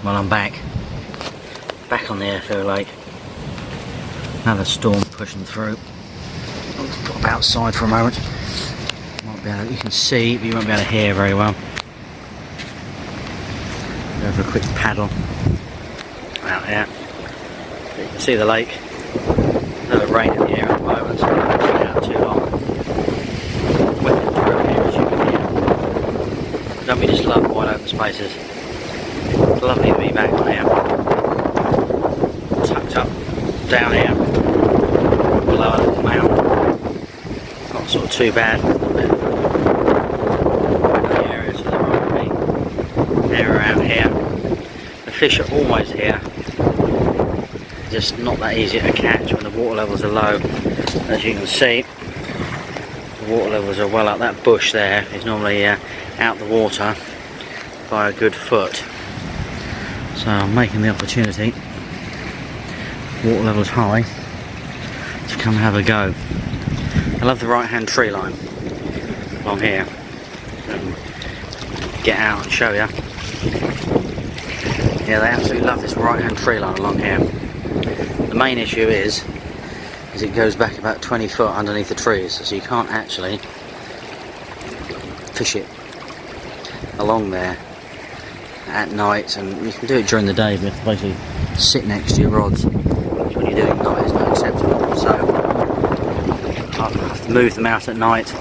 Well, I'm back on the Airfield lake. Another storm pushing through. I'll just pop outside for a moment. Might be able, you can see, but you won't be able to hear very well. Go for a quick paddle out here. You can see the lake. No rain in the air at the moment, so I won't stay out too long. Whipping through here, as you can hear. Don't we just love wide open spaces? It's lovely to be back on here. Tucked up down here below a little mountain. Not sort of too bad. The area to the right of me. They're around here. The fish are always here. Just not that easy to catch when the water levels are low. As you can see, the water levels are well up. That bush there is normally out the water by a good foot. So I'm making the opportunity, water levels high, to come have a go. I love the right hand tree line along here. Get out and show you. Yeah, they absolutely love this right hand tree line along here. The main issue is it goes back about 20 foot underneath the trees, so you can't actually fish it along there at night, and you can do it during the day, but you have to basically sit next to your rods, which when you're doing at night is not acceptable. So I have to move them out at night.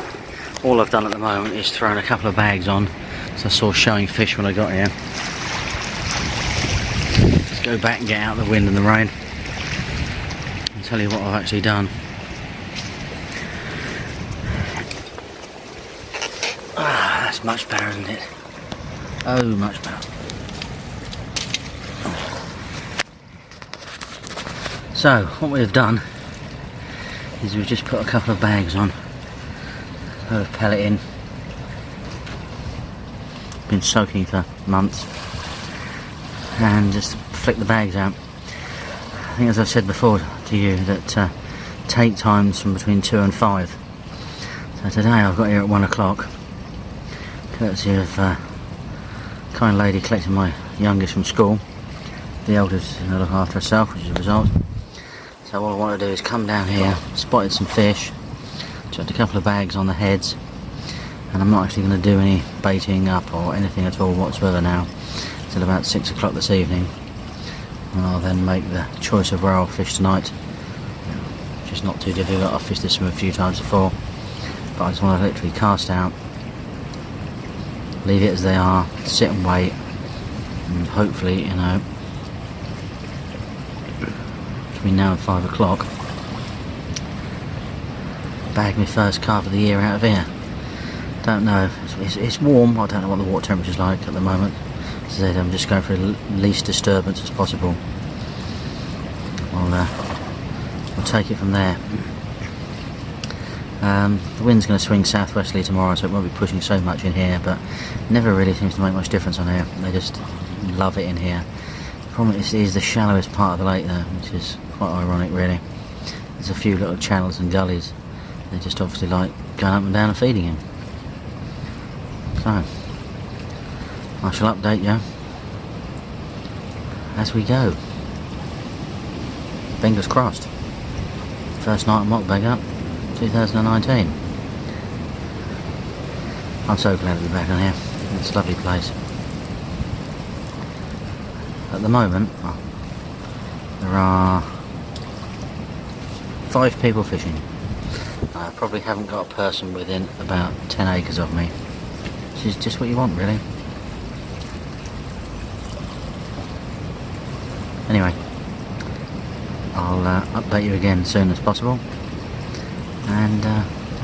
All I've done at the moment is thrown a couple of bags on, so I saw showing fish when I got here. Let's go back and get out the wind and the rain and tell you what I've actually done. Ah, that's much better, isn't it? Oh, much better. So, what we've done is we've just put a couple of bags on, a load of pellet in, been soaking for months, and just flick the bags out. I think, as I've said before to you, that take times from between 2 and 5. So today I've got here at 1 o'clock, courtesy of kind lady collecting my youngest from school. The eldest is going to look after herself, which is a result. So what I want to do is come down here, spotted some fish, chucked a couple of bags on the heads, and I'm not actually going to do any baiting up or anything at all whatsoever now until about 6 o'clock this evening, and I'll then make the choice of where I'll fish tonight, which is not too difficult. I've fished this one a few times before, but I just want to literally cast out, leave it as they are, sit and wait, and hopefully, you know, between now and 5 o'clock, bag my first carp of the year out of here. Don't know, it's warm. I don't know what the water temperature's like at the moment. As I said, I'm just going for the least disturbance as possible. We'll take it from there. The wind's going to swing southwesterly tomorrow, so it won't be pushing so much in here, but never really seems to make much difference on here. They just love it in here. The problem is, it is the shallowest part of the lake though, which is quite ironic really. There's a few little channels and gullies. They just obviously like going up and down and feeding him. So, I shall update you as we go. Fingers crossed. First night of mock bag up, 2019. I'm so glad to be back on here. It's a lovely place. At the moment, there are 5 people fishing. I probably haven't got a person within about 10 acres of me, which is just what you want really. Anyway, I'll update you again as soon as possible, and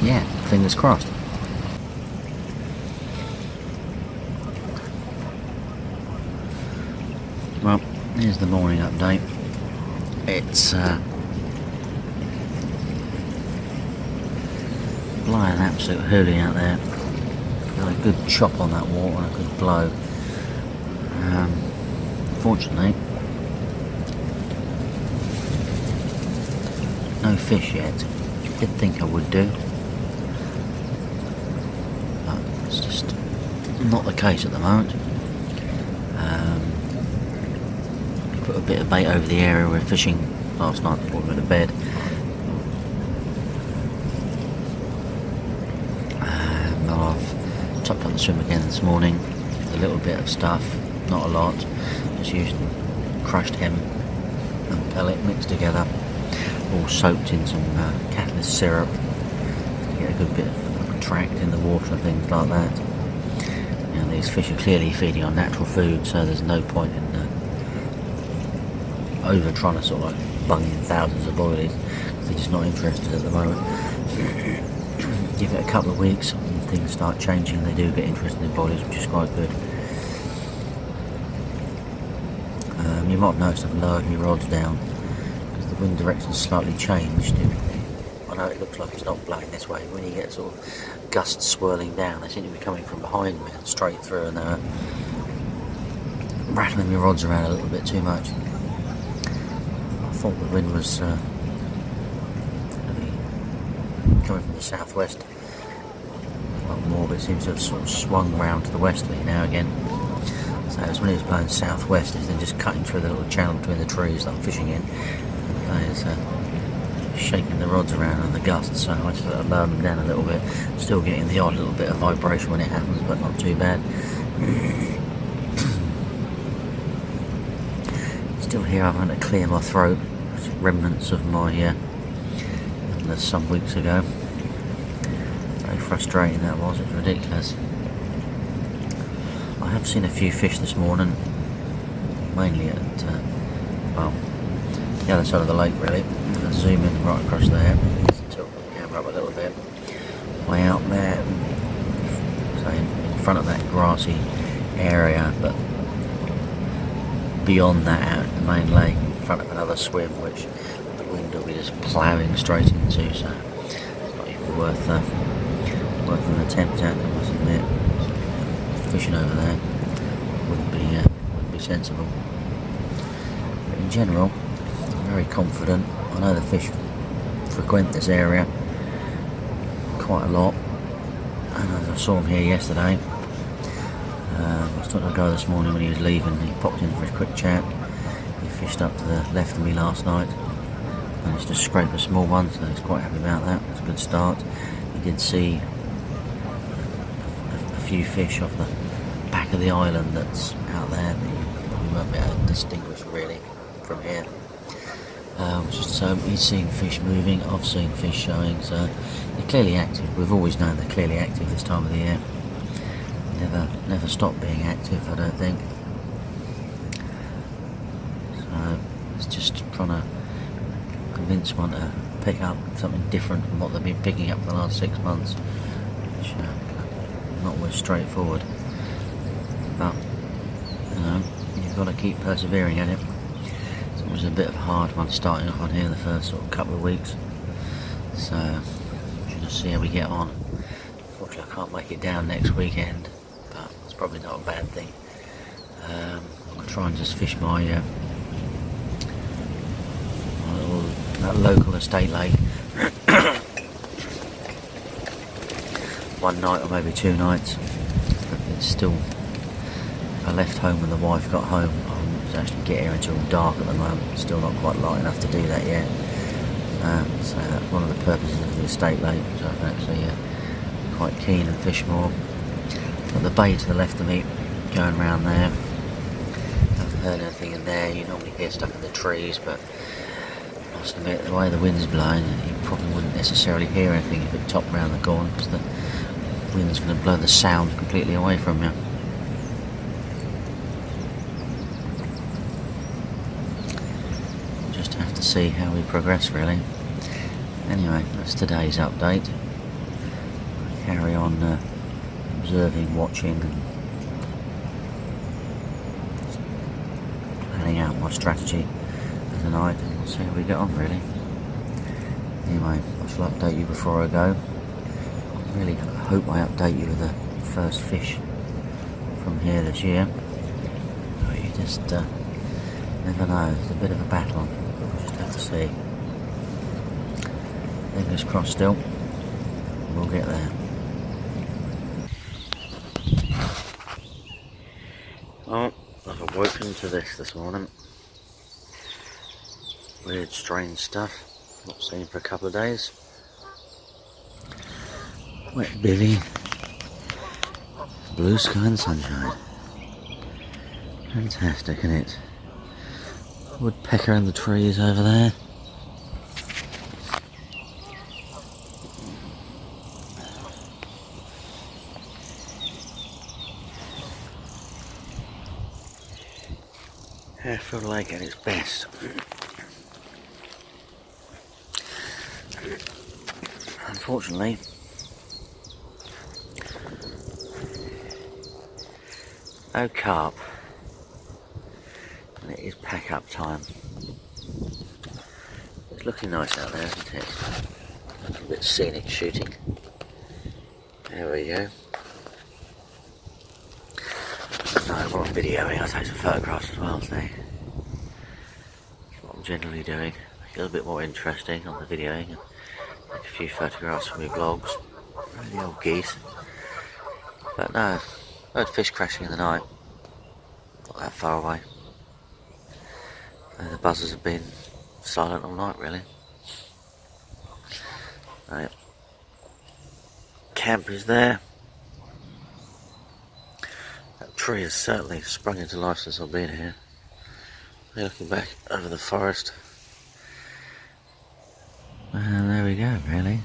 yeah, fingers crossed. Well, here's the morning update. It's blowing an absolute hoolie out there. Got a good chop on that water and a good blow. Fortunately, no fish yet. Did think I would do, but it's just not the case at the moment. put a bit of bait over the area we were fishing last night before we went to bed. I've topped up the swim again this morning with a little bit of stuff, not a lot, just used crushed hemp and pellet mixed together, all soaked in some catalyst syrup to get a good bit of tract in the water and things like that. You know, these fish are clearly feeding on natural food, so there's no point in over trying to sort of like bung in thousands of boilies, because they're just not interested at the moment. Give it a couple of weeks and things start changing, they do get interested in boilies, which is quite good. You might have noticed I've lowered my rods down because the wind direction's slightly changed. I know it looks like it's not blowing this way, when you get sort of gusts swirling down, they seem to be coming from behind me and straight through, and they're rattling my rods around a little bit too much. I thought the wind was coming from the southwest a lot more, but it seems to have sort of swung round to the westerly now again. So it's when it was blowing southwest, it's then just cutting through the little channel between the trees that I'm fishing in. It's shaking the rods around and the gusts, so I just lower them down a little bit. Still getting the odd little bit of vibration when it happens, but not too bad. Still here, I'm going to clear my throat. It's remnants of my some weeks ago. Very frustrating that was, it's ridiculous. I have seen a few fish this morning, mainly at well, the other side of the lake really. I'll zoom in right across there, tilt the camera up a little bit, way out there, so in front of that grassy area, but beyond that out in the main lake, in front of another swim which the wind will be just ploughing straight into, so it's not even worth an attempt at, I must admit. Fishing over there wouldn't be sensible. But in general, I'm very confident. I know the fish frequent this area quite a lot, and as I saw him here yesterday, I was talking to a guy this morning when he was leaving. He popped in for a quick chat. He fished up to the left of me last night, managed to scrape a small one, so he's quite happy about that. It's a good start. He did see a few fish off the back of the island that's out there that you probably won't be able to distinguish really from here. So he's seeing fish moving, I've seen fish showing, so they're clearly active. We've always known they're clearly active this time of the year. Never stop being active, I don't think. So it's just trying to convince one to pick up something different from what they've been picking up for the last 6 months, which not always straightforward, but you know, you've got to keep persevering at it. It's always a bit of a hard one starting off on here the first sort of couple of weeks, so we'll just see how we get on. Unfortunately I can't make it down next weekend, but it's probably not a bad thing. I'll try and just fish my that local estate lake one night or maybe 2 nights. But it's still, I left home when the wife got home. I won't actually get here until dark at the moment. It's still not quite light enough to do that yet. So that's one of the purposes of the estate lake, which I'm actually quite keen and fish more. Got the bay to the left of me going around there. Haven't heard anything in there. You normally hear stuff in the trees, but I must admit, the way the wind's blowing, you probably wouldn't necessarily hear anything if it topped round the corner, because the wind's going to blow the sound completely away from you. We'll just have to see how we progress really. Anyway, that's today's update. Carry on observing, watching and planning out my strategy for tonight, and we'll see how we get on really. Anyway, I shall update you before I go. I really hope I update you with the first fish from here this year. But you just never know, it's a bit of a battle. We'll just have to see. Fingers crossed still, we'll get there. Well, I've awoken to this morning. Weird, strange stuff. Not seen for a couple of days. Wet Billy. Blue sky and sunshine. Fantastic, isn't it? Woodpecker in the trees over there. Airfield Lake at its best. Unfortunately, no carp, and it is pack up time. It's looking nice out there, isn't it? A little bit scenic shooting. There we go. No, we're on videoing. I'll take some photographs as well today. That's what I'm generally doing. Make it a little bit more interesting on the videoing. Take a few photographs from my vlogs. The old geese. But no, I heard fish crashing in the night. Not that far away. And the buzzers have been silent all night, really. Right. Camp is there. That tree has certainly sprung into life since I've been here. Looking back over the forest. And there we go, really.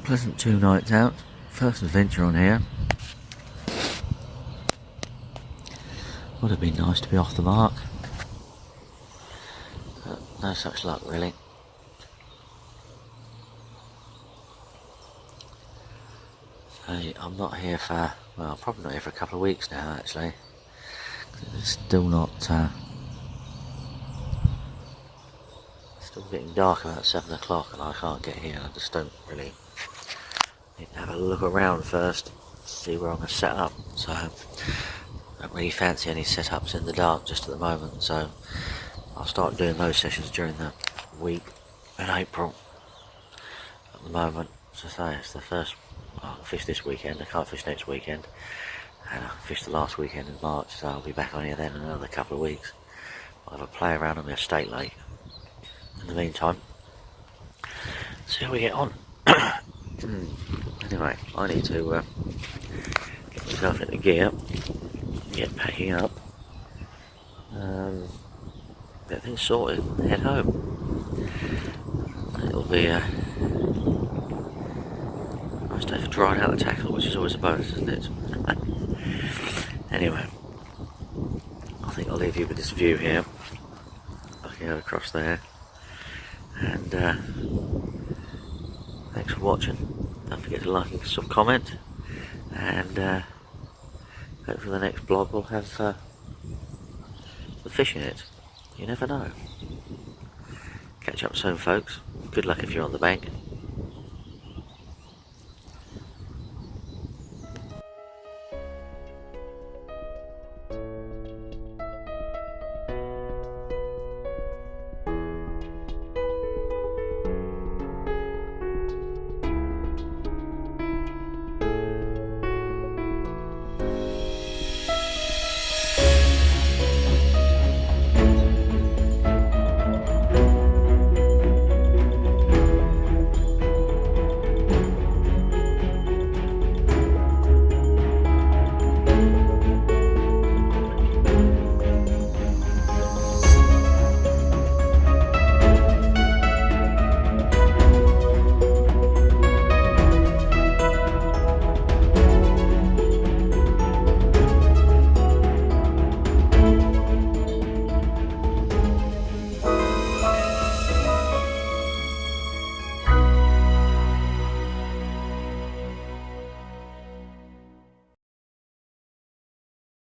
Pleasant 2 nights out. First adventure on here. Would have been nice to be off the mark. But no such luck, really. So I'm not here for, well, I'm probably not here for a couple of weeks now, actually. It's still not, still getting dark about 7 o'clock and I can't get here. I just don't really need to have a look around first, see where I'm going to set up. So I don't really fancy any setups in the dark just at the moment, so I'll start doing those sessions during the week in April. At the moment, as I say, it's the first, well, I fish this weekend, I can't fish next weekend, and I fished the last weekend in March, so I'll be back on here then in another couple of weeks. I'll have a play around on my estate lake in the meantime, see how we get on. Anyway, I need to get myself into gear, get packing up, get things sorted, head home. It'll be a nice day for drying out the tackle, which is always a bonus, isn't it? Anyway, I think I'll leave you with this view here, looking out across there, and thanks for watching. Don't forget to like and comment, and hopefully the next vlog will have the fish in it. You never know. Catch up soon, folks. Good luck if you're on the bank.